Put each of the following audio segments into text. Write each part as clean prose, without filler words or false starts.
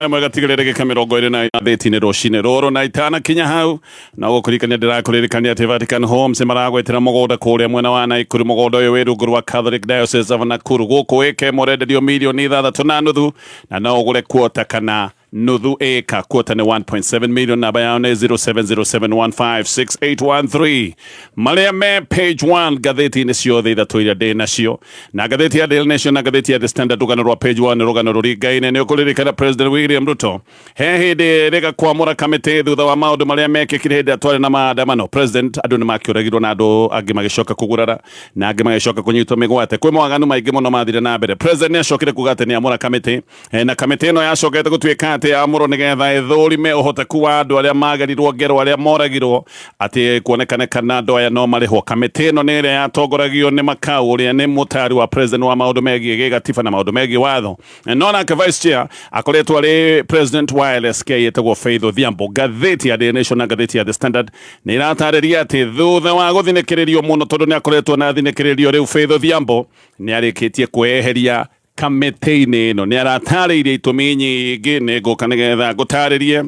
Mwegatigerere kamĩrongo ĩrĩ na thĩti-inĩ rũcinĩ rũrũ na itana kinya hau na gũkũrikania ndĩrakũririkania atĩ Vatican Homes maragwetera mũgũnda kũrĩa mwena wa Naikuru. Mũgũnda ũyũ wĩ rungu rwa Catholic Diocese of Nakuru. Gũkũ wĩke mũrenderio mirioni 6.5 na no ũgũre kuota kana nuthu eka. Kuota nĩ 1.7 million. Namba yao nĩ 0707156813. Marĩa me page 1 gatheti-inĩ ciothe ithatũ iria ndĩ nacio, na gatheti ya Daily Nation na gatheti ya The Standard. Rũgano rwa page 1 nĩ rũgano rũringaine. Nĩ ũkũririkana President William Ruto he hĩndĩ rĩga kwamũra kamĩtĩ thutha wa maũndũ marĩa mekĩkire hĩndĩ atwarĩ na maandamano. President andũ nĩ makĩũragirwo na andũ angĩ magĩcoka kũgurara na angĩ magĩcoka kũnyitwo mĩgwate. Kwĩ mawaganu maingĩ mũno mathire na mbere. President nĩ acokire kuga atĩ nĩ amũra kamĩtĩ, na kamĩtĩ ĩno yacokete gũtuĩka atĩ amũrwo nĩgetha ĩthũrime ũhoteku wa andũ arĩa magerirwo ngero arĩa moragirwo atĩ kuonekane kana andũ aya no marĩhwo. Kamĩtĩ ĩno nĩ ĩrĩa yatongoragio nĩ Makau ũrĩa nĩ mũtari wa president wa maũndũ megiĩ gĩgatiba na maũndũ megiĩ watho. No nake vice chair akoretwo arĩ president wa LSK yetagwo Faith Odhiambo. Gatheti ya Daily Nation na gatheti ya The Standard nĩ iratarĩria atĩ thutha wa gũthinĩkĩrĩrio mũno tondũ nĩ akoretwo na thinĩkĩrĩrio rĩu, Faith Odhiambo nĩ arĩkĩtie kwiyeheria kamĩtĩ-inĩ ĩno. Nĩ aratarĩirie itũmi nyingĩ, nĩ ngũka nĩgetha ngũtarĩrie.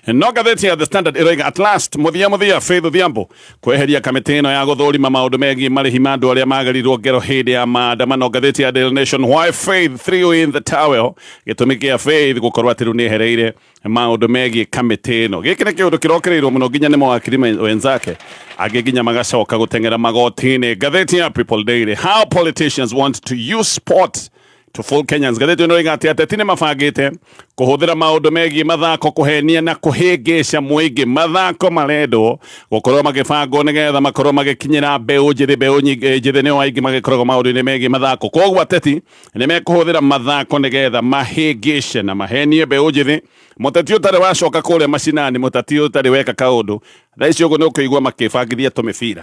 No gatheti ya The Standard ĩroiga at last mũthia Faith Odhiambo kweheria kamĩtĩ ĩno ya gũthũrima maũndũ megiĩ marĩhi ma andũ arĩa magerirwo ngero hĩndĩ ya maandamano. Gatheti ya Daily Nation, why Faith threw in the towel. Gĩtũmi kĩa Faith gũkorwo atĩ rĩu nĩ ehereire maũndũ megiĩ kamĩtĩ ĩno. Gĩkĩ nĩ kĩũndũ kĩrokereirwo mũno nginya nĩ mawakiri wenzake, angĩ nginya magacoka gũteng'era magoti-inĩ. Gatheti ya People Daily, how politicians want to use sport to fool Kenyans. Gatheti ĩno ĩroiga atĩ ateti nĩ mabangĩte kũhũthĩra maũndũ megiĩ mathako kũhenia na kũhĩngĩca mũingĩ. Mathako marendwo gũkorwo magĩbangwo nĩgetha makorwo magĩkinyĩra mbeũ njĩthĩ. Mbeũ njĩthĩ nĩo aingĩ magĩkoragwo maũndũ-inĩ megiĩ mathako, koguo ateti nĩ mekũhũthĩra mathako nĩgetha mahĩngĩce na mahenie mbeũ njĩthĩ. Mũteti ũtarĩ wacoka kũrĩa macinani, mũteti ũtarĩ weka kaũndũ, thaa ici ũguo nĩ ũkũigua makĩbangithia tũmĩbira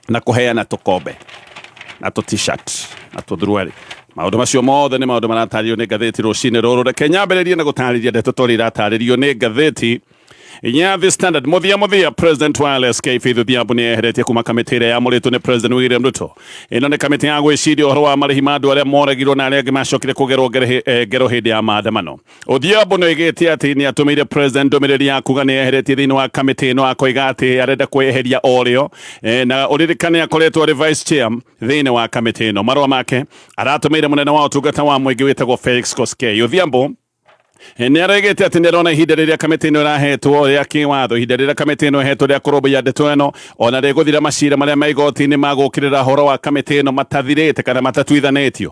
na kũheana tũkombe na tũ-t-shirt na tũthuruarĩ. Maũndũ macio mothe nĩ maũndũ maratarĩrio nĩ gatheti rũcinĩ rũrũ. Reke nyambĩrĩrie na gũtarĩria ndeto tũrĩa iratarĩrio nĩ gatheti ya The Standard. Mũthia president wa LSK Faith Odhiambo nĩ eheretie kuma kamĩtĩ ĩrĩa yamũrĩtwo nĩ President William Ruto. Ĩno nĩ kamĩtĩ ya gwĩciria ũhoro wa marĩhi ma andũ arĩa moragirwo na arĩa angĩ macokire kũgerwo ngero hĩndĩ ya maandamano. Odhiambo nĩ oigĩte atĩ nĩ atũmĩire president ndũmĩrĩri ya kuga nĩ eheretie thĩinĩ wa kamĩtĩ ĩno, akoiga atĩ arenda kweheria orĩo, na ũririkane akoretwo arĩ vice chair thĩinĩ wa kamĩtĩ ĩno. Marũa make aratũmĩire mũnene wa ũtungata wa mũingĩ wĩtagwo Felix Koskei. Odhiambo nĩ aroigĩte atĩ nĩ arona ihinda rĩrĩa kamĩtĩ ĩno ĩrahetwo rĩa kĩwatho, ihinda rĩrĩa kamĩtĩ ĩno ĩhetwo rĩa kũrũmbũiya ndeto ĩno, ona rĩgũthira macira marĩa me igoti-inĩ ma gũkĩrĩra horo wa kamĩtĩ ĩno matathirĩte kana matatuithanĩtio.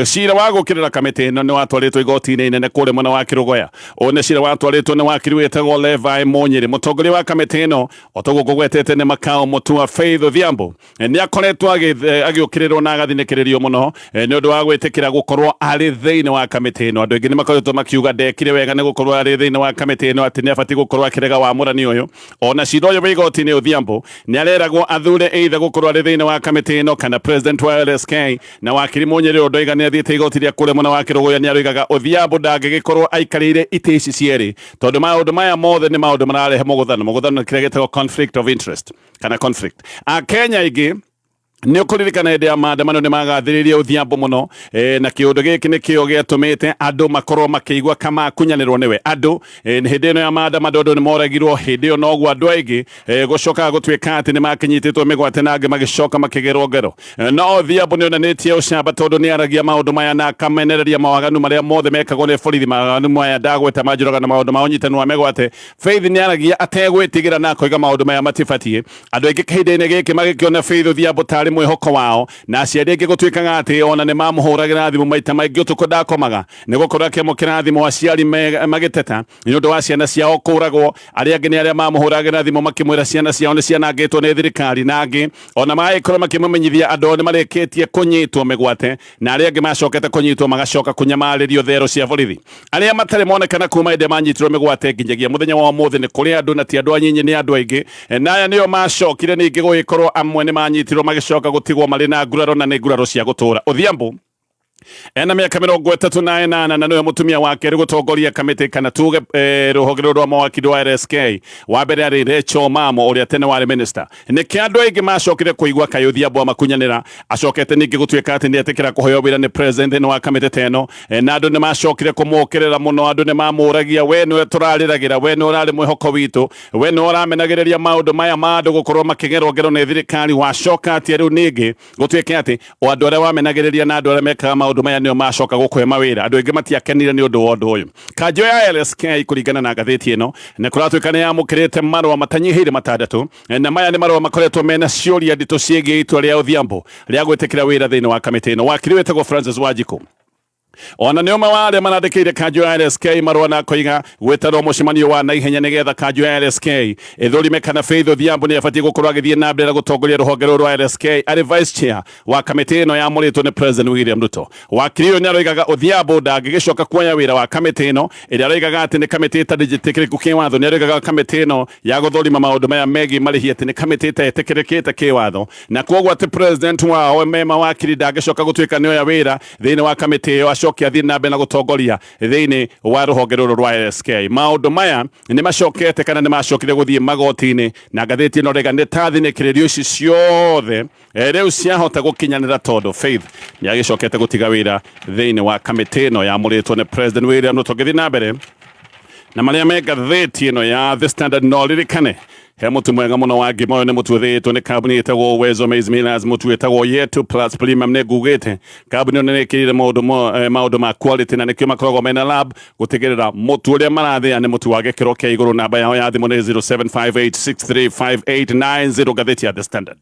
Cira wa gũkĩrĩra kamĩtĩ ĩno nĩ watwarĩtwo igoti-inĩ inene kũrĩa mwena wa Kĩrũgoya. Ũyũ nĩ cira watwarĩtwo nĩ wakiri wĩtagwo Levi Mũnyĩrĩ. Mũtongoria wa kamĩtĩ ĩno otagwo gũgwetete nĩ Makau Mũtua. Faith Odhiambo nĩ akoretwo agĩũkĩrĩrwo na agathinĩkĩrĩrio mũno nĩ ũndũ wa gwĩtĩkĩra gũkorwo arĩ thĩinĩ wa kamĩtĩ ĩno. Andũ aingĩ nĩ makoretwo makiuga ndekire wega nĩ gũkorwo arĩ thĩinĩ wa kamĩtĩ ĩno, atĩ nĩ abatiĩ gũkorwo akĩrega wamũrani ũyũ. Ona cira ũyũ wĩ igoti-inĩ, Odhiambo nĩ areragwo athure either gũkorwo arĩ thĩinĩ wa kamĩtĩ ĩno kana president wa LSK. Na wakiri Mũnyĩrĩ ũndũ oiga nĩ athiĩte igoti rĩa kũrĩa mwena wa Kĩrũgoya, nĩ aroigaga Odhiambo ndangĩgĩkorwo aikarĩire itĩ ici cierĩ tondũ maũndũ maya mothe nĩ maũndũ mararehe mũgũthano nĩ kĩrĩa gĩtagwo conflict of interest kana conflict. Akenya aingĩ nĩ ũkũririkana hĩndĩ ya maandamano nĩ magathĩrĩirie Odhiambo mũno, na kĩũndũ gĩkĩ nĩ kĩo gĩatũmĩte andũ makorwo makĩigua kama kunyanĩrwo nĩwe. Andũ hĩndĩ ĩno ya maandamano andũ nĩ moragirwo hĩndĩ ĩyo, noguo andũ aingĩ gũcoka gũtuĩka atĩ nĩ makĩnyitĩtwo mĩgwate na angĩ magĩcoka makĩgerwo ngero. No Odhiambo nĩ onanĩtie ũcamba tondũ nĩ aragia maũndũ maya na akamenereria mawaganu marĩa mothe mekagwo nĩ borithi. Mawaganu maya ndagweta manjũraga na maũndũ ma ũnyitani wa mĩgwate. Faith nĩ aragia ategwĩtigĩra na akoiga maũndũ maya matibatiĩ. Andũ aingĩ kĩhinda-inĩ gĩkĩ magĩkĩona Faith Odhiambo tarĩ mwĩhoko wao, na aciari aingĩ gũtuĩkaga atĩ ona nĩ mamũhũragĩra thimũ maita maingĩ ũtukũ ndakomaga nĩ gũkorwo akĩamũkĩra thimũ, aciari magĩteta nĩ ũndũ wa ciana ciao kũragwo. Arĩa angĩ nĩ arĩa mamũhũragĩra thimũ makĩmwĩra ciana ciao nĩ cianangĩtwo nĩ thirikari, na angĩ ona magĩkorwo makĩmũmenyithia andũ nĩ marĩkĩtie kũnyitwo mĩgwate, na arĩa angĩ macokete kũnyitwo magacoka kũnyamarĩrio therũ cia borithi. Arĩa matarĩ monekana kuma hĩndĩ manyitirwo mĩgwate nginyagia mũthenya wa ũmũthĩ nĩ kũrĩ andũ, na ti andũ anyinyi, nĩ andũ aingĩ. Na aya nĩo macokire ningĩ gũgĩkorwo amwe nĩ manyitirwo magĩcoka gũtigwo marĩ na nguraro, na nĩ nguraro cia gũtũra. Odhiambo ena miaka 38 na niwe mutumia wake gutongoria kamiti kana tuge ruhonge rwa mawakiri wa LSK wa mbere ari Rachel Mamo uria tene wari minister ni kiandu aingi macokire kuigwa kayuthia bwa makunyanira acokete ningi gutuika ati ni atikira kuhoyo wira ni president wa kamiti teno na andu ni macokire kumukirira muno andu ni mamuragia we niwe turariragira we ni urari mwihoko witu we ni uramenagiriria maundu maya mandu gukorwo makigerwo ngero ni thirikari wacoka ati riu ningi gutuika ati o andu aria wamenagiriria na andu aria mekaga maundu maya nio macoka gukwema mawira andu aingi matiakenire ni undu wondu uyu kanjo ya LSK kuringana na gatheti ino na kuratuika ni yamukirite marwa matanyihire matandatu na maya ni marwa makoretwo mena ciuria ndito ciigie itua ria Odhiambo ria gwitikira wira thiini wa kamiti ino wakiri wetagwo Francis Wanjiku ona nĩ ũmwe wa arĩa marandĩkĩire kanjũ ya LSK marũa na koiga gwĩtarwo mũcemanio wa naihenya nĩgetha kanjũ ya LSK ĩthũrime kana Faith Odhiambo nĩ abatiĩ gũkorwo agĩthiĩ na mbere gũtongoria rũhonge rũrũ rwa LSK arĩ vice chair wa kamĩtĩ ĩno yamũrĩtwo nĩ President William Ruto. Wakiri ũyũ nĩ aroigaga Odhiambo ndangĩgĩcoka kuoya wĩra wa kamĩtĩ ĩno ĩrĩa aroigaga atĩ nĩ kamĩtĩ ĩtarĩ njĩtĩkĩrĩku kĩwatho. Nĩ aroigaga kamĩtĩ ĩno ya gũthũrima maũndũ maya megiĩ marĩhi atĩ nĩ kamĩtĩ ĩtetĩkĩrĩkĩte kĩwatho na koguo atĩ president wao mawakiri ndangĩcoka gũtuĩka nĩoya wĩra thĩinĩ wa kamĩtĩ ĩyo acoke athiĩ na mbere na gutongoria thiini wa ruhonge ruru rwa LSK. Maundu maya ni macokete kana ni macokire guthie magoti-ini na gatheti ino rega ni tathinĩkĩrĩrio ici ciothe riu ciahota gukinyanira tondu Faith ni agicokete gutiga wira thiini wa kamiti ino yamũrĩtwo ni President William Ruto. Gĩthiĩ na mbere na marĩa me gatheti ino ya The Standard no ririkane he mutu mwega muno wa ngima ni mutu thitwo ni kambuni itagwo Uwezo Maize Millers mutu itagwo Yetu Plus Premium ni gugite kambuni ni ikirire maundu ma quality na nikio makoragwo mena lab gutigirira mutu uria marathia ni mutu wa gikiro kia iguru. Namba yao ya thimu ni 0758635890 gatheti ya The Standard.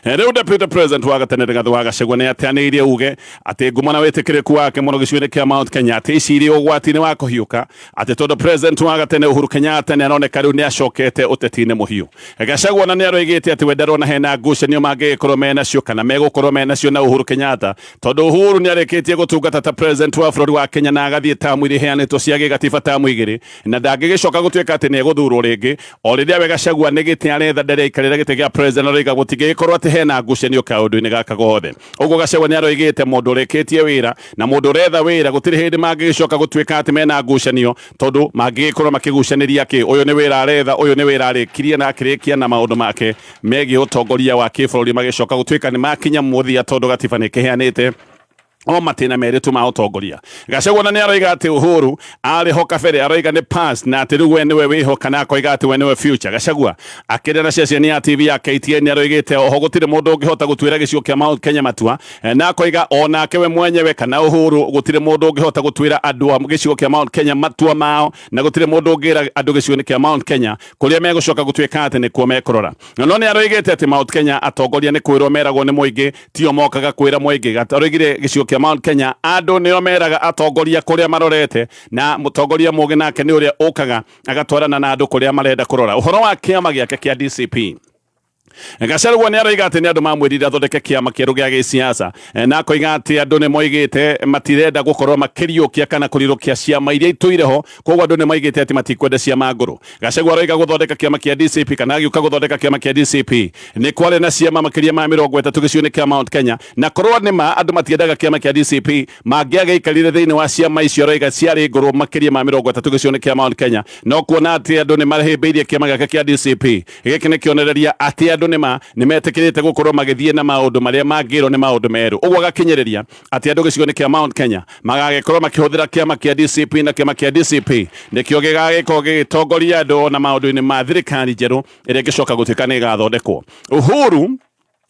Riu Deputy President wa gatene Rigathi wa Gachagua ni ateanĩirie uge atĩ ngumo na wĩtĩkĩrĩku wake mũno gĩcigo-inĩ kĩa Mount Kenya atĩ icirie ũgwati-inĩ wa kũhiũka atĩ tondũ President wa gatene Uhuru Kenyatta nĩ aroneka rĩu nĩ acokete ũteti-inĩ mũhiũ. Gachagua na nĩ aroigĩte atĩ we ndarona hena ngucanio mangĩgĩkorwo menacio kana megũkorwo menacio na Uhuru Kenyatta tondũ Uhuru nĩ arĩkĩtie gũtungata ta president wa bũrũri wa Kenya na agathiĩ tamu iria iheanĩtwo cia gĩgatiba tamu igĩrĩ na ndangĩgĩcoka gũtuĩka atĩ nĩ egũthurwo rĩngĩ. O rĩrĩa we Gachagua nĩ gĩtĩ aretha ndarĩikarĩra gĩtĩ gĩa president aroiga gũtigĩgĩkorwo atĩ hena ngucanio kaundu-inĩ gaka gothe. Ũguo Gachagua nĩ aroigĩte mũndũ ũrĩkĩtie wĩra na mũndũ ũretha wĩra gũtirĩ hĩndĩ mangĩgĩcoka gũtuĩka atĩ mena ngucanio tondũ mangĩgĩkorwo makĩgucanĩria kĩ. Ũyũ nĩ wĩra aretha, ũyũ nĩ wĩra arĩkirie na akĩrĩkia na maũndũ make megiĩ ũtongoria wa kĩbũrũri magĩcoka gũtuĩka nĩ makinya mũthia tondũ gatiba nĩ kĩheanĩte o matĩna merĩ tu ma ũtongoria. Gachagua nĩ aroiga atĩ Uhuru arĩho kabere aroiga nĩ past na atĩ rĩu we nĩwe wĩhoka na akoiga atĩ we nĩwe future. Gachagua akĩrĩa na ceceni ya TV ya KTN nĩ aroigĩte oho gũtirĩ mũndũ ũngĩhota gũtuĩra gĩcigo kĩa Mount Kenya matua na akoiga onake we mwenyewe kana Uhuru gũtirĩ mũndũ ũngĩhota gũtuĩra andũ a gĩcigo kĩa Mount Kenya matua mao na gũtirĩ mũndũ ũngĩra andũ gĩcigo-inĩ kĩa Mount Kenya kũrĩa megũcoka gũtuĩka atĩ nĩkuo mekũrora. No nĩ aroigĩte atĩ Mount Kenya atongoria nĩ kwĩrwo meragwo nĩ mũingĩ tio mokaga kwĩra mũingĩ. Aroigire gĩcigo kĩa Mount Kenya andu nio meraga atongoria kuria marorete na mutongoria mugi nake ni uria ukaga agatwarana na andu kuria marenda kurora. Uhoro wa kiama giake kia DCP Gachagua nĩ aroiga atĩ nĩ andũ mamwĩrire athondeke kĩama kĩerũ gĩa gĩsiasa na akoiga atĩ andũ nĩ moigĩte matirenda gũkorwo makĩriũkia kana kũrirũkia ciama iria itũire ho, koguo andũ nĩ moigĩte atĩ matikwenda ciama ngũrũ. Gachagua aroiga gũthondeka kĩama kĩa DCP kana agiuka gũthondeka kĩama kĩa DCP nĩ kwarĩ na ciama makĩria ma 30 gĩcigo-inĩ kĩa Mount Kenya na korwo nĩ ma andũ matiendaga kĩama kĩa DCP mangĩagĩikarire thĩinĩ wa ciama icio. Aroiga ciarĩ ngũrũ makĩria ma 30 gĩcigo-inĩ kĩa Mount Kenya no kuona atĩ andũ nĩ marahĩmbĩirie kĩama gĩake kĩa DCP gĩkĩ nĩ kĩonereria atĩ andũ nĩ metĩkĩrĩte gũkorwo magĩthiĩ na maũndũ marĩa mangĩrwo nĩ maũndũ merũ. Ũguo agakinyĩrĩria atĩ andũ gĩcigo-inĩ kĩa Mount Kenya magagĩkorwo makĩhũthĩra kĩama kĩa DCP na kĩama kĩa DCP nĩkĩo gĩgagĩkorwo gĩgĩtongoria andũ na maũndũ-inĩ ma thirikari njerũ ĩrĩa ĩgĩcoka gũtuĩka nĩ ĩgathondekwo. Uhuru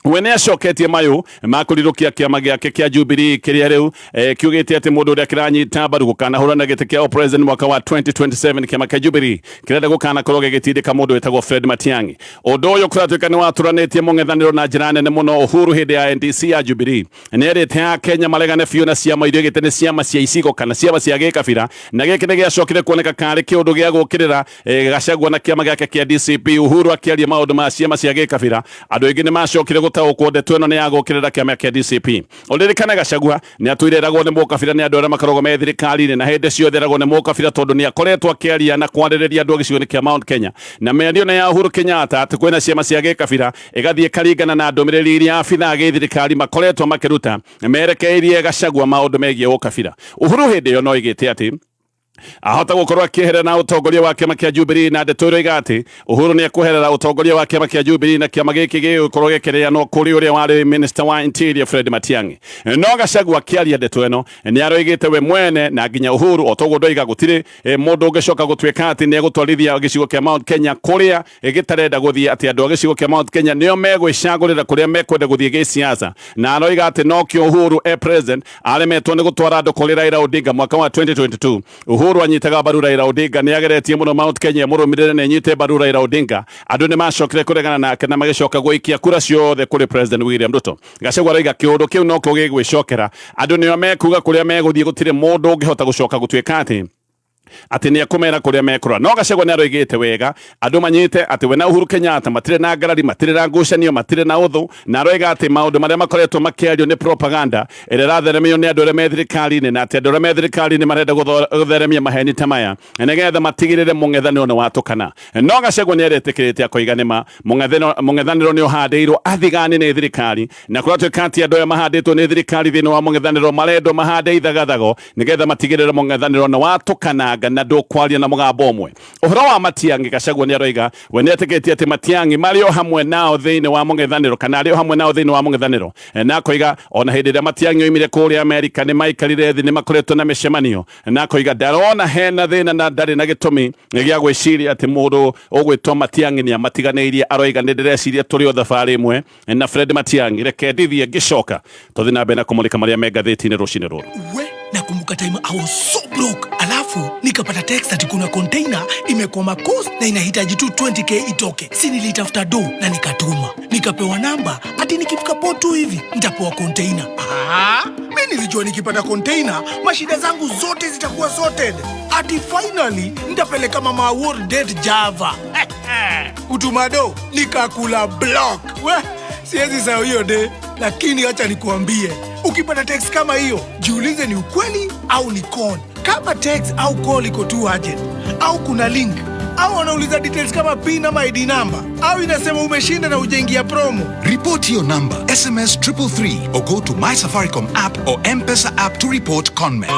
we nĩ acoketie mayũ ma kũrirũkia kĩama gĩake kĩa Jubilee kĩrĩa rĩu kiugĩte atĩ mũndũ ũrĩa kĩranyita mbaru gũkanahũrana gĩtĩ kĩa president mwaka wa 2027 kĩama kĩa Jubilee kĩrenda gũkanakorwo gĩgĩtindĩka mũndũ wĩtagwo Fred Matiang'i. Ũndũ ũyũ kũratuĩka nĩ watũranĩtie mũng'ethanĩro na njĩra nene mũno. Uhuru hĩndĩ ya NDC ya Jubilee nĩ erĩte Kenya maregane biũ na ciama iria gĩtĩ nĩ ciama cia icigo kana ciama cia gĩkabira, na gĩkĩ nĩ gĩacokire kuoneka karĩ kĩũndũ gĩa gũkĩrĩra Gachagua na kĩama gĩake kĩa DCP. Uhuru akĩaria maũndũ ma ciama cia gĩkabira, andũ aingĩ nĩ macokire gutaukwo ndeto ĩno nĩ ya gũkĩrĩra kĩama kĩa DCP ũririkane Gachagua nĩ atwĩrĩragwo nĩ mũkabira nĩ andũ arĩa makoragwo me thirikari-inĩ na hĩndĩ ciothe eragwo nĩ mũkabira tondũ nĩ akoretwo akĩaria na kwarĩrĩria andũ gĩcigo-inĩ kĩa Mount Kenya na mĩario na ya Uhuru Kenyatta atĩ kwĩna ciama cia gĩkabira ĩgathiĩ karingana na ndũmĩrĩri iria abithaa gĩthirikari makoretwo makĩruta merekeirie Gachagua maũndũ megiĩ ũkabira. Uhuru hĩndĩ ĩyo no oigĩte atĩ ahota gukorwo akĩeherera na utongoria wa kiama kia Jubilee na ndeto ĩrĩa igati Uhuru nĩ ekweherera utongoria wa kiama kia Jubilee na kiama gĩkĩ gĩgũkorwo gĩkĩrĩanwo kũrĩ ũrĩa warĩ Minister wa Interior Fred Matiang'i. No Gachagua akĩaria ndeto ĩno nĩ aroigĩte we mwene na nginya Uhuru otoguo ndoiga gũtirĩ mũndũ ũngĩcoka gũtuĩka atĩ nĩ egũtwarithia gĩcigo kĩa Mount Kenya kũrĩa gĩtarenda gũthiĩ atĩ andũ a gĩcigo kĩa Mount Kenya nĩo megwĩcagũrĩra kũrĩa mekwenda gũthiĩ gĩsiasa na aroiga atĩ no kĩo Uhuru president aremetwo nĩ gũtwara andũ kũrĩ Raila Odinga mwaka wa 2022. Uhuru anyitaga mbaru Raila Odinga nĩ ageretie mũno Mount Kenya mũrũmĩrĩre nĩ anyite mbaru Raila Odinga andũ nĩ macokire kũregana nake na magĩcoka gũikia kura ciothe kũrĩ President William Ruto. Gachagua roiga kĩũndũ kĩu no kĩo gĩgwĩcokera andũ nĩo mekuga kũrĩa megũthiĩ gũtirĩ mũndũ ũngĩhota gũcoka gũtuĩka atĩ nĩ akumera kũrĩa mekũra. No Gachagua nĩ aroigĩte wega andũ manyite atĩ we na Uhuru Kenyatta matirĩ na ngarari matirĩ na ngucanio matirĩ na ũthũ na aroiga atĩ maũndũ marĩa makoretwo makĩario nĩ propaganda ĩrĩa ĩratheremio nĩ andũ arĩa me thirikari-inĩ na atĩ andũ arĩa me thirikari-inĩ marenda gũtheremia maheni ta maya nĩgetha matigĩrĩre mũng'ethanĩro nĩ watũkana. No Gachagua nĩ eretĩkĩrĩte akoiga nĩma mũng'ethanĩro nĩ ũhandĩirwo athigani nĩ thirikari na kũratuĩka atĩ andũ aya mahandĩtwo nĩ thirikari thĩinĩ wa mũng'ethanĩro marendwo mahande ithagathago nĩgetha matigĩrĩre mũng'ethanĩro nĩ watũkana na ndũkwaria na mũgambo ũmwe. Ũhoro wa Matiang'i Gachagua nĩ aroiga we nĩ etĩkĩtie atĩ Matiang'i marĩ o hamwe nao thĩinĩ wa mũng'ethanĩro kana arĩ o hamwe nao thĩinĩ wa mũng'ethanĩro na akoiga ona hĩndĩ ĩrĩa Matiang'i oimire kũrĩa Amerika nĩ maikarire thĩ nĩ makoretwo na mĩcemanio na akoiga ndarona hena thĩna na ndarĩ na gĩtũmi gĩa gwĩciria atĩ mũndũ ũgwĩtwo Matiang'i nĩ amatiganĩirie. Aroiga nĩ ndĩreciria tũrĩ o thabarĩ ĩmwe na Fred Matiang'i reke ndithiĩ ngĩcoka tũthiĩ na mbere na kũmũrĩka marĩa me ngathĩti-inĩ rũcinĩ rũrũ. Nakumbuka time I was so broke, alafu nikapata text ati kuna container imekwama coast na inahitaji tu 20k itoke. Si nilitafuta do na nikatuma, nikapewa namba ati nikifika port tu hivi nitapewa container. Mimi nilijua nikipata container mashida zangu zote zitakuwa sorted. Ati finally nitapeleka mama award date Java. Utumado nikakula block. Siwezi sahau hiyo day, lakini acha nikuambie, ukipata text kama hiyo jiulize ni ukweli au ni con. Kama text au call iko too urgent au kuna link au wanauliza details kama PIN ama ID number au inasema umeshinda na hujaingia promo, report your number, SMS 333 or go to My Safaricom app or M-Pesa app to report conmen.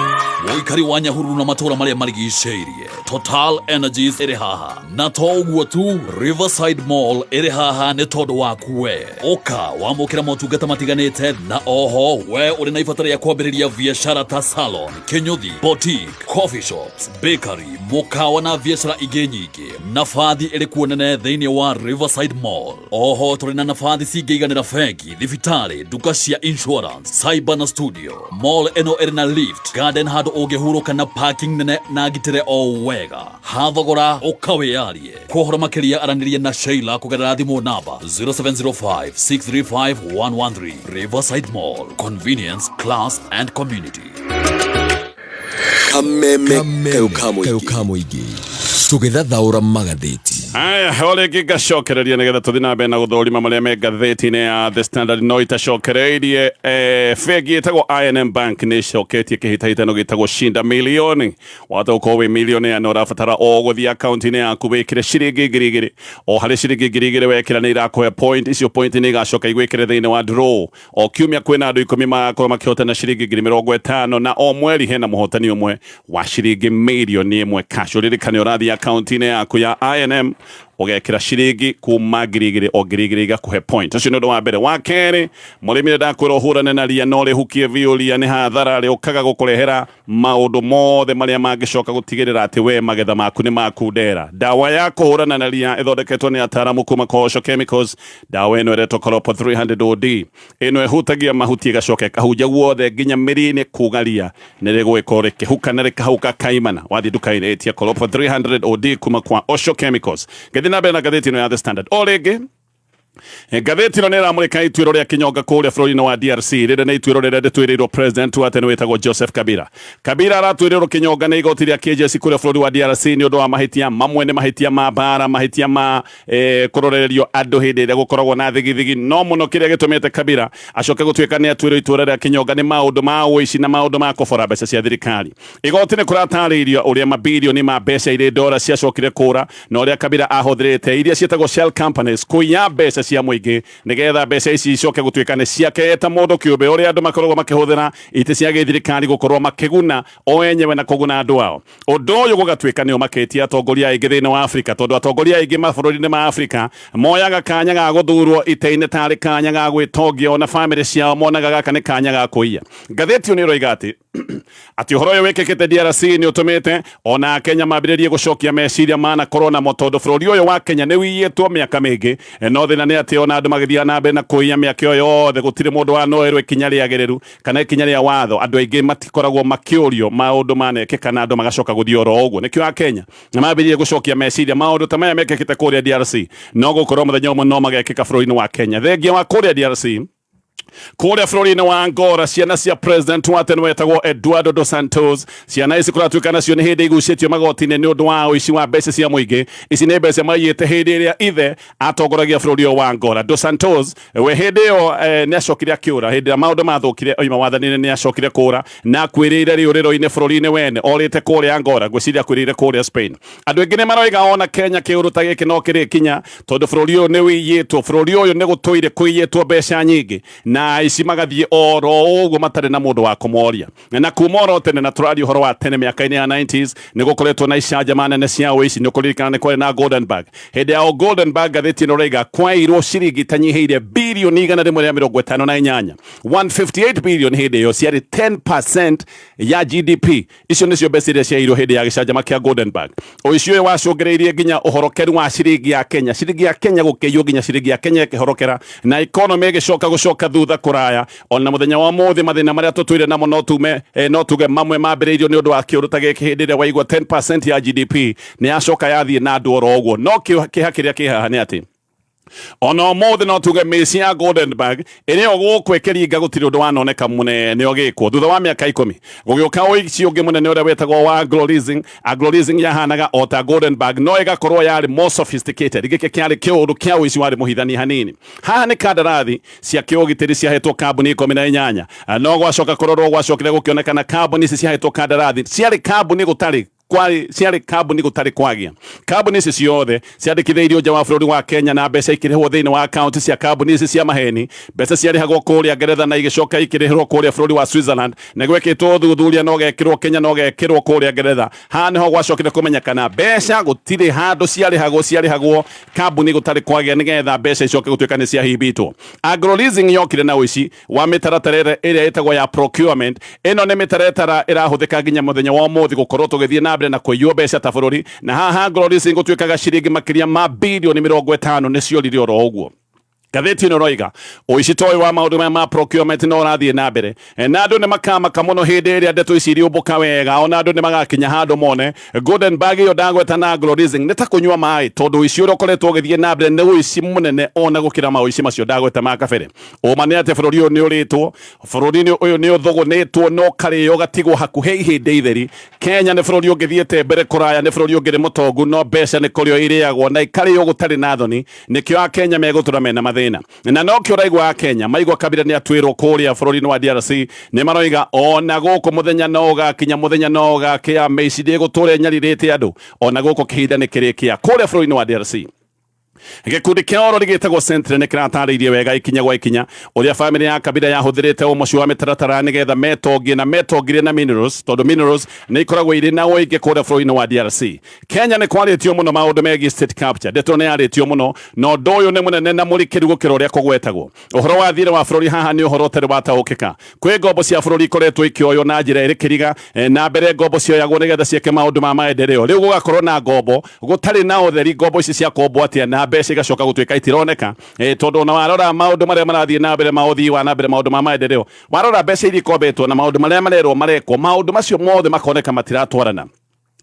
Woikari wa Nyahururu na matũra marĩa marigicĩirie Total Energies ĩrĩ haha na to ũguo tu, Riverside Mall ĩrĩ haha nĩ tondũ waku we. Ũka wamũkĩra motungata matiganĩte na oho we ũrĩ na ibatara ya kwambĩrĩria biashara ta salon, kinyothi, boutique, coffee shops, bakery, mũkawa na biashara ingĩ nyingĩ. Nabathi ĩrĩ kuo nene thĩinĩ wa Riverside Mall. Oho tũrĩ na nabathi cingĩiganĩra bengi, thibitarĩ, nduka cia insurance, cyber na studio. Mall ĩno ĩrĩ na lift, garden handũ ũngĩhurũka na parking nene na ngitĩre o wega. Hathogora ũkawĩyarie. Kũhoro makĩria aranĩria na Sheila kũgerera thimũ namba 0705-635-113. Riverside Mall, convenience, class and community. Kameme kayokamoigi tũgĩthathaũra magathĩti. Aya ole gigacokereria nĩgetha tũthiĩ na mbere na gũthũrima marĩa me ngathĩti-inĩ ya The Standard. No itacokereirie bengi ĩtagwo I&M Bank nĩ icoketie kĩhĩtahĩtano gĩtagwo shinda milioni. Wahota gũkorwo wĩ milionea na ũrabatara o gũthiĩ akaunti-inĩ yaku wĩkĩre ciringi ngiri igĩrĩ. O harĩ ciringi ngiri igĩrĩ wekĩra nĩ irakũhe point. Icio point nĩ igacoka igwĩkĩre thĩinĩ wa draw. O kiumia kwĩna andũ 10 magakorwo makĩhotana ciringi ngiri 50 na o mweri hena mũhotani ũmwe wa ciringi milioni 1 cash. Ũririkane ũrathiĩ akaunti-inĩ yaku ya I&M ũgekĩra ciringi kuma ngiri igĩrĩ o ngiri igĩrĩ igakũhe point. Ũcio nĩ ũndũ wa mbere. Wa kerĩ, mũrĩmi ndakwĩra ũhũrane na ria no rĩhukie biũ. Ria nĩ hathara rĩũkaga gũkũrehera maũndũ mothe marĩa mangĩcoka gũtigĩrĩra atĩ we magetha maku nĩ makundera. Dawa ya kũhũrana na ria ĩthondeketwo nĩ ataaramu kuma Kosho Chemicals. Dawa ĩno ĩretwo Colopo 300 OD. Ĩno ĩhutagia mahuti ĩgacoka ĩkahunja guothe nginya mĩri-inĩ kuga ria nĩ rĩgũgĩkorwo rĩkĩhuka na rĩkahauka kaimana. Wathiĩ nduka-inĩ ĩtia Colopo 300 OD kuma kwa Kosho Chemicals. Na mbere na ngathĩti ĩno ya The Standard. O rĩngĩ Ngathĩti ĩno nĩ ĩramũrĩka ituĩro rĩa kĩnyonga kũrĩa bũrũri-inĩ wa DRC rĩrĩ nĩ ituĩro rĩrĩa rĩtuĩrĩirwo president wa tene wĩtagwo Joseph Kabila. Kabila aratuĩrĩrwo kĩnyonga nĩ igoti rĩa kĩnjeci kũrĩa bũrũri wa DRC nĩ ũndũ wa mahĩtia mamwe nĩ mahĩtia ma mbara, mahĩtia ma kũrorererio andũ hĩndĩ ĩrĩa gũkoragwo na thigithigi, no mũno kĩrĩa gĩtũmĩte Kabila acoke gũtuĩka nĩ atuĩrwo itura rĩa kĩnyonga nĩ maũndũ ma ũici na maũndũ ma kũbora mbeca cia thirikari. Igoti nĩ kũratarĩirio ũrĩa mabilioni ma mbeca irĩ ndora ciacokire kũra na ũrĩa Kabila ahũthĩrĩte iria ciĩtagwo shell companies kũiya mbeca cia mũingĩ nigetha mbeca ici icoke gũtuĩka nĩ ciake ta mũndũ kĩũmbe ũrĩa andũ makoragwo makĩhũthĩra itĩ cia gĩthirikari gũkorwo makĩguna o enyewe na kũguna andũ ao. Ũndũ ũyũ gũgatuĩka nĩ ũmakĩtie atongoria aingĩ thĩinĩ wa Afrika, tondũ atongoria aingĩ mabũrũri-inĩ ma Afrika moyaga kanya ga gũthurwo itĩ-inĩ tarĩ kanya ga gwĩtongia ona bamĩrĩ ciao monaga gaka nĩ kanya ga kũiya. Ngathĩti ĩyo nĩ ĩroiga atĩ ũhoro ũyũ wĩkĩkĩte DRC nĩ ũtũmĩte ona Kenya mambĩrĩrie gũcokia meciria manakorwo namo, tondũ bũrũri ũyũ wa Kenya nĩ wĩiyĩtwo mĩaka mĩingĩ, no thĩna nĩ atĩ ona andũ magĩthiaga na mbere na kũiya mĩaka ĩyo yothe gũtirĩ mũndũ wanoerwo ikinya rĩagĩrĩru kana ikinya rĩa watho. Andũ aingĩ matikoragwo makĩũrio maũndũ manekĩka na andũ magacoka gũthiĩ oro ũguo. Nĩkĩo Akenya mambĩrĩrie gũcokia meciria maũndũ ta maya mekĩkĩte kũrĩa DRC no gũkorwo mũthenya ũmwe no magekĩka bũrũri-inĩ wa Kenya. Thengia wa kũrĩa DRC kũrĩa bũrũri-inĩ wa Angola, ciana cia president wa tene wetagwo Eduardo dos Santos, ciana ici kũratuĩka nacio nĩ hĩndĩ igucĩtio magoti-inĩ nĩ ũndũ wa ũici wa mbeca cia mũingĩ. Ici nĩ mbeca maiyĩte hĩndĩ ĩrĩa ithe atongoragia bũrũri ũyũ wa Angola. Dos Santos we hĩndĩ ĩyo nĩ acokire akĩũra hĩndĩ ĩrĩa maũndũ mathũkire oima wathani-inĩ, nĩ acokire kũũra na akwĩrĩire rĩũrĩro-inĩ bũrũri-inĩ wene orĩte kũrĩa Angola, ngwĩciria akwĩrĩire kũrĩa Spain. Andũ aingĩ nĩ maroiga ona Kenya kĩũru ta gĩkĩ no kĩrĩ kinya, tondũ bũrũri ũyũ nĩ wĩiyĩtwo, bũrũri ũyũ nĩ gũtũire kũiyĩtwo mbeca nyingĩ na ici magathiĩ oro ũguo matarĩ na mũndũ wa kũmoria. Na kuma oro tene na tũraria ũhoro wa tene mĩaka-inĩ ya 90s nĩ gũkoretwo na icanjama nene cia ũici. Nĩ ũkũririkana nĩ kwarĩ na Goldenberg. Hĩndĩ ya Goldenberg ngathĩti ĩno ĩroiga kwairwo ciringi tanyihĩire birioni 158, 158 billion hĩndĩ ĩyo ciarĩ 10% ya GDP. Icio nĩcio mbeca iria ciairwo hĩndĩ ya gĩcanjama kĩa Goldenberg. Ũici ũyũ wacũngĩrĩirie nginya ũhorokeru wa ciringi ya Kenya, ciringi ya Kenya gũkĩiywo nginya ciringi ya Kenya ĩkĩhorokera na economy ĩgĩcoka thutha kũraya. Ona mũthenya wa mũthĩ mathĩna marĩa tũtũire namo no tuge mamwe mambĩrĩirio nĩ ũndũ wa kĩũru ta gĩkĩ. Hĩndĩ ĩrĩa waigua 10% ya GDP nĩ yacoka yathiĩ na andũ oro ũguo. No kĩha kĩrĩa kĩ haha nĩ atĩ ona ũmũthĩ no tuge mĩci ya Goldenberg ĩrĩ o gũkũ ĩkĩringa gũtirĩ ũndũ wanoneka mũnene ũgĩkwo. Thutha wa mĩaka 10 gũgĩũka ũici ũngĩ mũnene ũrĩa wetagwo wa agro leasing yahanaga o ta Goldenberg no ĩgakorwo yarĩ more sophisticated. Gĩkĩ kĩarĩ kĩũndũ kĩa ũici warĩ mũhithani hanini. Haha nĩ kandarathi cia kĩũgitĩri ciahetwo kambuni 18, no gwacoka kũrorwo gwacokire gũkĩonekana kambuni ici ciahetwo kandarathi ciarĩ kambuni gũtarĩ kwagĩa. Kambuni ici ciothe ciandĩkithĩirio nja wa bũrũri wa Kenya na mbeca ikĩrĩhwo thĩinĩ wa akaunti cia kambuni ici cia maheni. Mbeca ciarĩhagwo kũrĩa Ngeretha na igĩcoka ikĩrĩhĩrwo kũrĩa bũrũri wa Switzerland, na gwekĩtwo ũthuthuria no gekĩrwo Kenya no gekĩrwo kũrĩa Ngeretha. Haha nĩho gwacokire kũmenyekana mbeca gũtirĩ handũ ciarĩhagwo kambuni gũtarĩ kwagĩa nĩgetha mbeca icoke gũtuĩka nĩ ciahibitwo. Agro leasing yokire na ũici wa mĩtaratara ĩrĩa ĩtagwo ya procurement. Ĩno nĩ mĩtaratara ĩrahũthĩka nginya mũthenya wa ũmũthĩ gũkorwo tũgĩthiĩ na na kũiywo mbeca ta bũrũri, na haha agro leasing gũtuĩkaga ciringi makĩria ma birioni 50 nĩ ciorire oro ũguo. Ngathĩti ĩno roiga ũici toĩ wa maũndũ maya ma procurement no ũrathiĩ na mbere, na andũ nĩ makamaka mũno hĩndĩ ĩrĩa ndeto ici iriũmbũka wega. Ona andũ nĩ magakinya handũ mone Goldenberg ĩyo ndagweta na agro leasing nĩ ta kũnyua maĩ, tondũ ũici ũrĩa ũkoretwo ũgĩthiĩ na mbere nĩ ũici mũnene ona gũkĩra maũici macio ndagweta ma kabere. Ũma nĩ atĩ bũrũri ũyũ nĩ ũrĩtwo, bũrũri ũyũ nĩ ũthũgũnĩtwo no karĩo gatigwo hakuhĩ ihinda itheri. Kenya nĩ bũrũri ũngĩthiĩte mbere kũraya, nĩ bũrũri ũngĩrĩ mũtongu, no mbeca nĩ kũrĩo irĩagwo na ikarĩo gũtarĩ na thoni. Nĩkĩo Akenya megũtũra mena mathĩna. Na no kĩo raigua Akenya maigua Kabila nĩ atwĩrwo kũrĩa bũrũri-inĩ wa DRC nĩ maroiga ona gũkũ mũthenya no ũgakinya, mũthenya no ũgakĩa, mĩici ndĩgũtũra ĩnyarirĩte andũ, ona gũkũ kĩhinda nĩ kĩrĩkĩa kũrĩa bũrũri-inĩ wa DRC. Gĩkundi kĩa oro gĩtagwo Centre nĩ kĩratarĩirie wega ikinya gwa ikinya ũrĩa famĩlĩ ya Kabila yahũthĩrĩte ũmũcio wa mĩtaratara nĩgetha metongie na minerals, tondũ minerals nĩ ikoragwo irĩ na ũingĩ kũrĩa bũrũri-inĩ wa DRC. Kenya nĩ kwarĩtio mũno maũndũ megiĩ state capture, ndeto nĩ yarĩtio mũno, no ũndũ ũyũ nĩ mũnene na mũrikĩru gũkĩra ũrĩa kũgwetagwo. Ũhoro wa thirĩ wa bũrũri haha nĩ ũhoro ũtarĩ wataũkĩka. Kwĩ ngombo cia bũrũri ikoretwo ikĩoywo na njĩra ĩrĩ kĩriga, na mbere ngombo cioyagwo nĩgetha cieke maũndũ ma maendeleo. Rĩu gũgakorwo na ngombo gũtarĩ na ũtheri, ngombo ici cia kombo atĩa na mbeca igacoka gũtuĩka itironeka, tondũ ona warora maũndũ marĩa marathiĩ na mbere ma ũthii wa na mbere, maũndũ ma maendeleo, warora mbeca iria ikombetwo na maũndũ marĩa marerwo marekwo, maũndũ macio mothe makoneka matiratwarana.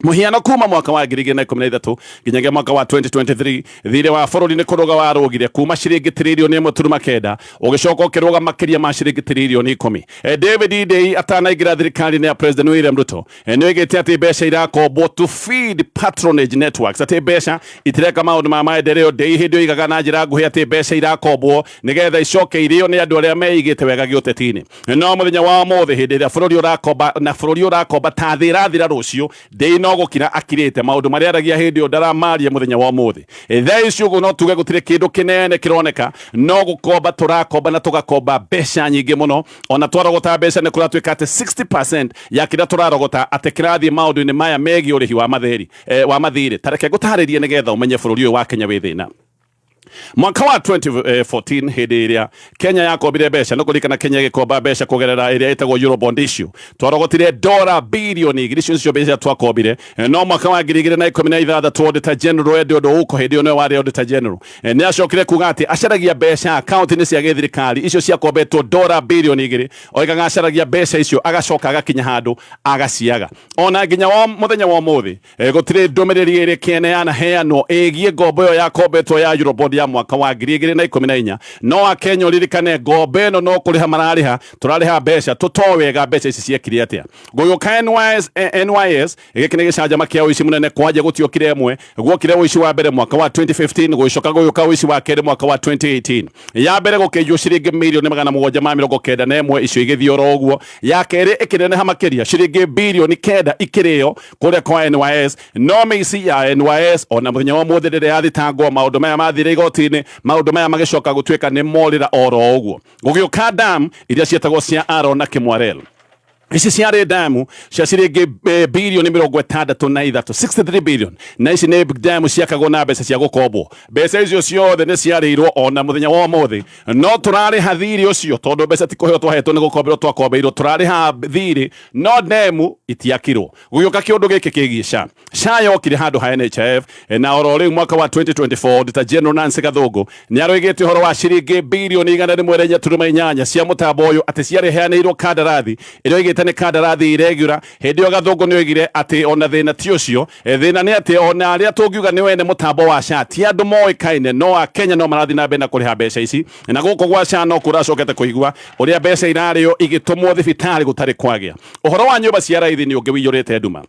muhiano kuma mwaka wa 2013 nginyagia mwaka wa 2023 thire wa bururi ni kuruga warugire kuma ciringi trilioni 1.9 ugicoka ukiruga makiria ma ciringi trilioni 10. David Day atanaingira thirikari ya President William Ruto ni igite ati mbeca irakombwo to feed patronage networks, ati mbeca itireka maundu ma maendeleo. Day hindio igaga na njira nguhi ati mbeca irakombwo nigetha icoke irio ni andu aria meigite wega giutetini. No muthenya wa mothe hindi ria bururi urakomba na bururi urakomba ta thira rucio Day no gukira akirite maundu maria aragia hindi ndaramaria muthenya wa muthi thaa icio go no tuge gutire kindu kinene kironeka no gukomba turakomba na tugakomba mbeca nyingi muno ona twarogota mbeca ni kuratwika ati 60% ya kira turarogota ati kirathie maundu ni maya megi urihi wa matheri wa mathiri tareke gutaririe nigetha umenye bururi uyu wa Kenya wi thina. Mwaka wa 2014 hindi iria Kenya yakombire mbeca no kurikana Kenya gikomba mbeca kugerera iria itagwo Eurobond issue twarogotire $1 billion icio mbeca twakombire. No mwaka wa 2016 Auditor General Edward Uko hindi ono wari Auditor General ni acokire kuga ati acaragia mbeca account ni cia githirikari icio ciakombetwo $1 billion oigaga acaragia mbeca icio agacoka agakinya handu agaciaga. Ona nginya wa muthenya wa muthi gutire ndomereri iri Kenya heano egie ngombo yo yakombetwo ya Eurobond ya mwaka wa 2014. No Akenya uririkane ngombo ino no kuriha marariha turariha mbeca tutowega mbeca ici ciekire atia guyuka NYS igikine gicanja makia uici munene kwaje gutiokire mwe gwokire uici wa mbere mwaka wa 2015 guicoka guyuka uici wa kere mwaka wa 2018 ya mbere gukijo ciringi milioni 791 icio igithio roguo ya kere ikirene hamakiria ciringi bilioni 9 ikirio kuria kwa NYS. No misi ya NYS ona muthenya wa mothe rire yathitangwo maundu maya mathire igotini maundu maya magicoka gutwika ni morira oro uguo gugiuka dam iria cietagwo cia Aro na Kimwarel. Ici ciarĩ damu cia ciringi bilioni 63 billion na ici nĩ damu ciakagwo na mbeca cia gukombwo. Mbeca icio ciothe nĩ ciarĩirwo ona muthenya wa mothe no turarĩha thirĩ ũcio tondu mbeca ti kũheo twahetwo nĩ gukomberwo twakombeirwo turarĩha thirĩ no damu itiakirwo. Gũgĩũka kĩũndũ gĩkĩ kĩgiĩ SHA yokire handũ ha NHIF na oro rĩu mwaka wa 2024 Auditor General Nancy Gathũngũ nĩ aroigĩte ũhoro wa ciringi bilioni 1.8 cia mũtambo ũyũ atĩ ciarĩheanĩirwo kandarathi ĩrĩa tane kandarathi irregular. Hindi yo Gathũngũ ni oigire ati ona thina ti ucio thina ni ati ona aria tungiuga ni wene mutambo wa SHA ti andu moikaine no Akenya no marathi na mbere na kuriha mbeca ici na guko gwa SHA no kuracokete kuigua uria mbeca irario igitumwo thibitari gutari kwagia. Uhoro wa nyumba cia raithi ni ungiwiyurite nduma.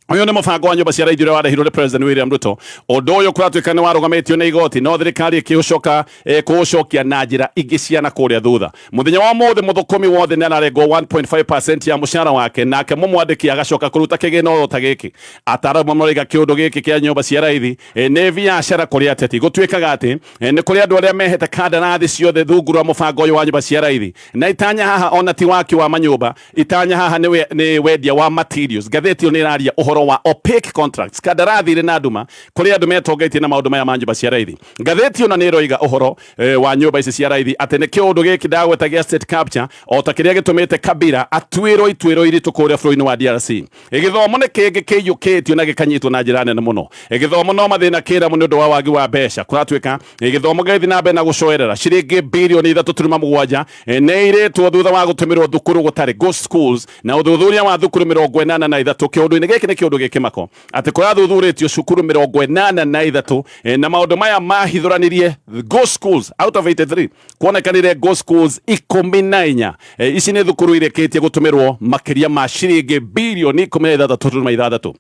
Uyu ni mubango wa nyumba cia raithi uria warehirwo ni President William Ruto. Undu uyu kuratuika ni warugamitio ni igoti no thirikari ikiucoka kuucokia na njira ingi ciana kuria thutha. Muthenya wa mothe muthukumi wothe ni ararengwo 1.5% ya mushara wake nake mumwandiki agacoka kuruta kigino ota giki ataramu mariga kiundu giki kia nyumba cia raithi ni biashara kuria ateti gutwikaga ati ni kuria andu aria mehete kandarathi ciothe thunguru wa mubango uyu wa nyumba cia raithi na itanya haha ona ti waki wa manyumba itanya haha ni wendia wa materials. Gatheti ni iraria wa opaque contracts kandarathi ri na nduma kuri andu metongetie na maundu maya ma nyumba cia raithi. Gatheti ona ni roiga uhoro wa nyumba ici cia raithi ati ni kiundu giki ndagwetagia state capture o ta kiria gitumite Kabira atwiro itwiro iritu kuria bũrũri-inĩ wa DRC. Githomo ni kingi kiyukitio na gikanyitwo na njira nene muno. Githomo no mathina kira mu ndu wa wagi wa mbeca kuratwika githomo gethi na mbere na gucoerera ciringi bilioni 3.7 ni iretwo thutha wa gutumirwo thukuru gutari ghost schools na uthuthuria wa thukuru 83 kiundu-ini giki ni kiundu gikimako ati kurathuthurĩtio cukuru 83 na maundu maya mahithuranirie ghost schools out of 83 kuonekanire ghost schools 14 ici ni thukuru ireketie gutumirwo makiria ma ciringi bilioni 16.6.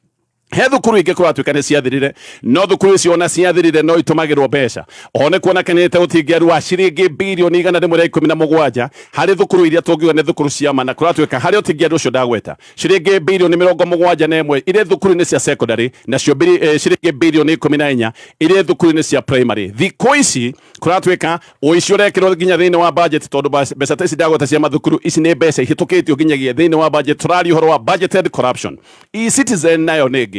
He thukuru ingi kuratwika ni ciathirire no thukuru icio ona ciathirire no itumagirwo mbeca one kuonekanite utingiaru wa ciringi bilioni 117 hari thukuru iria tungiuga ni thukuru cia mana kuratwika hari utingiaru ucio ndagweta ciringi bilioni 71 ire thukuru ni cia secondary na cio ciringi bilioni 14 ire thukuru ni cia primary. Thikũ ici kuratwika uici urekirwo nginya thiini wa budget tondu mbeca ici ndagweta cia mathukuru ici ni mbeca ihitukitio nginyagia thiini wa budget turari uhoro wa budgeted corruption. E-Citizen nayo nigi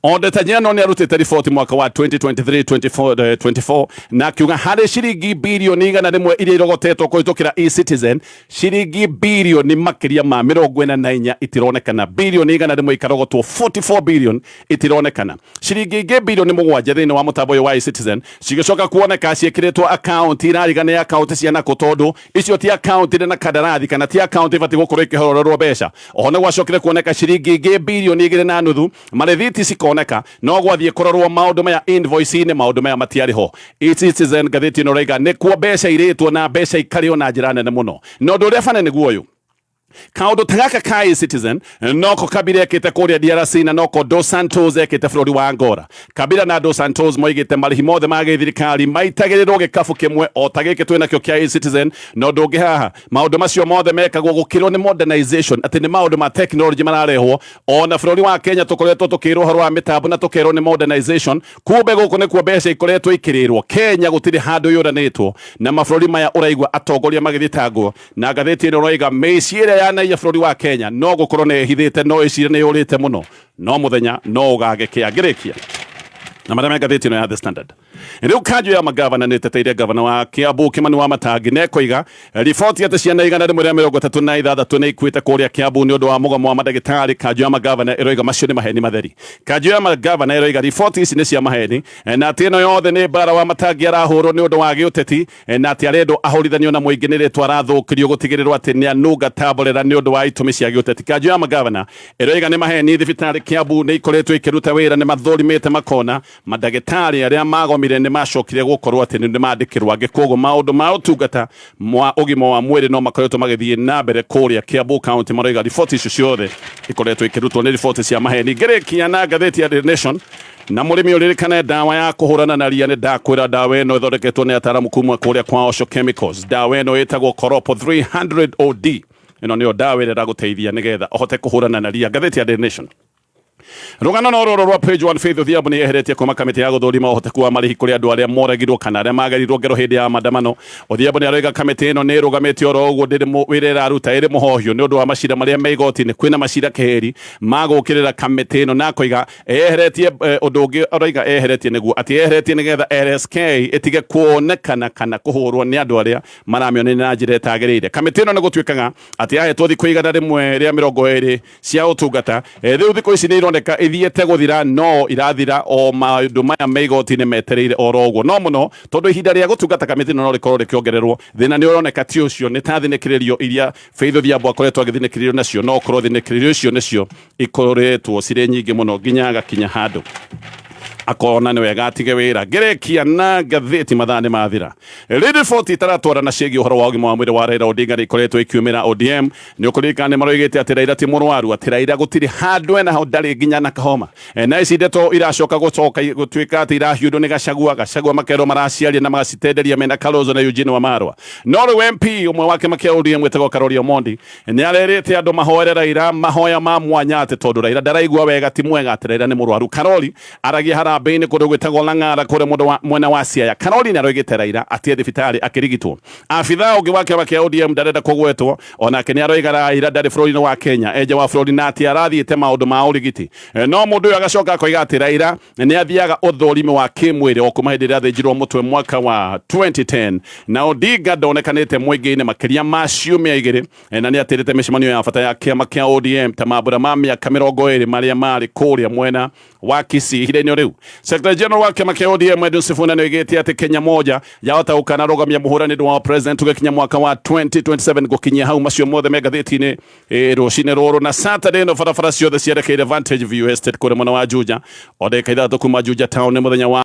Ondeta Jeno ni arutite riboti mwaka wa 2023-24 na kiuga hari ciringi bilioni igana rimwe iria irogotetwo kuhitukira e-Citizen, ciringi bilioni makiria ma 44 itironekana, bilioni igana rimwe ikarogotwo 44 billion itironekana, ciringi ingi bilioni 7 thiini wa mutambo uyu wa e-Citizen cigicoka kuoneka ciekiritwo account irarigana ya account cia nako tondu icio ti account na kadarathi kana ti account ibati gukorwo ikihororwo mbeca. Oho ni gwacokire kuoneka ciringi ingi bilioni 2.5 marithiti cikoneka no gwathie kurorwo maundu maya invoice-ini, maundu maya matiariho. e-Citizen gatheti no raiga ni kuo mbeca iritwo na mbeca ikario na njira nene muno. No ndu uria bane niguo uyu kaundu tagaka ka e-Citizen noko Kabila ekite kuria DRC na noko Dos Santos ekite bururi wa Angola. Kabila na Dos Santos moigite marihi mothe ma thirikari maitagirirwo gikabu kimwe o tagike twina kio kia e-Citizen no ndungi haha maundu macio mothe mekagwo gukirwo ni modernization, ati ni maundu ma technology mararehwo. Ona bururi wa Kenya tukoretwo tukirwo horo wa mitambo na tukirwo ni modernization, kumbe guku ni kuo mbeca ikoretwo ikirirwo. Kenya gutiri handu yuranitwo na mabururi maya uraigwa atongoria magithitangwo na gatheti ino roiga meciria yana ya bururi wa Kenya no gukorwo ne hithite no icire ne yurite muno no muthenya no ugage kiangirikia na madame gatheti no ya The Standard. Riu kanju ya magavana ni teteire gavana wa Kiambu Kimani wa Matangi ne koiga riboti ati ciana igana rimwe ria 36 ni ikuite kuria Kiambu ni undu wa mugomo wa madagitari. Kanju ya magavana iroiga macio ni maheni matheri. Kanju ya magavana iroiga riboti ici ni cia maheni na ati ino yothe ni bara wa Matangi arahurwo ni undu wa giuteti na ati arendo ahurithanio na muingi ni ritwa arathukirio gutigirirwo ati ni anuga taborera ni undu wa itumi cia giuteti. Kanju ya magavana iroiga ni maheni thibitari Kiambu ni ikoretwo ikiruta wira ni mathurimite makona madagitari aria magomire ni macokire gukorwo ati ni mandikirwa gikogo maundu ma utungata mwa ugima wa mwiri no makoretwo magithie na mbere kuria Kiambu County. Maroiga riboti icio ciothe ikoretwo ikirutwo ni riboti cia maheni. Ngirikia na gatheti ya The Nation na murimi uririkane dawa ya kuhurana na ria ni ndakwira dawa ino ithondeketwo ni ataramu kuma kuria kwa Osho Chemicals. Dawa ino itagwo Koropo 300 OD. Ino niyo dawa ira guteithia nigetha ohote kuhurana na ria. Gatheti ya The Nation. Rugano no roro rwa page 1 Faith Odhiambo ni eheretie kuma kamiti ya guthurima uhote kuwa marihi kuri andu aria moragirwo kana aria magarirwo ngero hindi ya maandamano. Odhiambo ni aroiga kamiti ino ni rugamite oro uguo ndiri wirira aruta iri muhohio ni undu wa macira maria me igoti-ini. Kwina macira keheri magukirira kamiti ino na koiga eheretie undu ungi aroiga eheretie niguo ati eheretie nigetha LSK itige kuonekana kana kuhurwo ni andu aria maramionera na njira itagirire. Kamiti ino ni gutuikaga ati ahetwo thikũ igana rimwe ria 20 cia utungata riu thikũ ici ni ironeka ithiete guthira no irathira o maundu maya me igoti-ini metereire oro uguo no muno tondu ihinda ria gutungata kamiti no rikorwo rikiongererwo. Thina ni uroneka ti ucio ni ta thinikiririo iria Faith Odhiambo akoretwo agithinikiririo nacio no korwo thinikiririo icio nicio ikoretwo cire nyingi muno nginya agakinya handu akona ni wega atige wira. Ngerekia na gatheti mathani mathira riboti itaratwara na ciegi uhoro wa ugima wa mwiri wa Raila Odinga ni ikoretwo ikiumira ODM ni ukurika ni maroigite ati Raila ti murwaru ati Raila gutiri handu ena ho ndari nginya na kahoma na ici ndeto iracoka gutuika ati irahiundu ni Gachagua makero maraciaria na magacitenderia mena Kalonzo na Eugene Wamalwa. No riu MP umwe wake makia ODM wetagwo Karori Omondi ni arerete andu mahoere Raila mahoya ma mwanya ati tondu Raila ndaraigua wega ti mwega ati Raila ni murwaru. Karori aragia harambee-ini kundu gwitagwo Lang'ara kuria mwena wa Siaya. Karori ni aroigite Raila ati thibitari akirigitwo. Afitha ungi wake makia ODM ndarenda kugwetwo onake ni aroiga Raila ndari bururi wa Kenya eja wa bururi na ati arathiite maundu ma urigiti. No mundu uyu agacoka akoiga ati Raila ni athiaga uthurimi wa kimwiri o kuma hindi ria thinjirwo mutwe mwaka wa 2010 na Odinga ndonekanite mwingi-ini makiria ma ciumia igiri na ni atirite micemanio ya bata ya kiama kia ODM ta mambura ma miaka 20 maria mari kuria mwena wa Kisii ihinda-ini riu. Secretary General wa kiama kia ODM Edwin Sifuna ni oigite ati Kenya moja yahota gukana rugamia muhuraniro wa president ugikinya mwaka wa 2027 gukinyia hau macio mothe me gatheti-ini rucini ruru na Saturday no barabara ciothe cierekeire Vantage View Estate kuria mwena wa Juja odeka ithatu kuma Juja town ni muthenya wa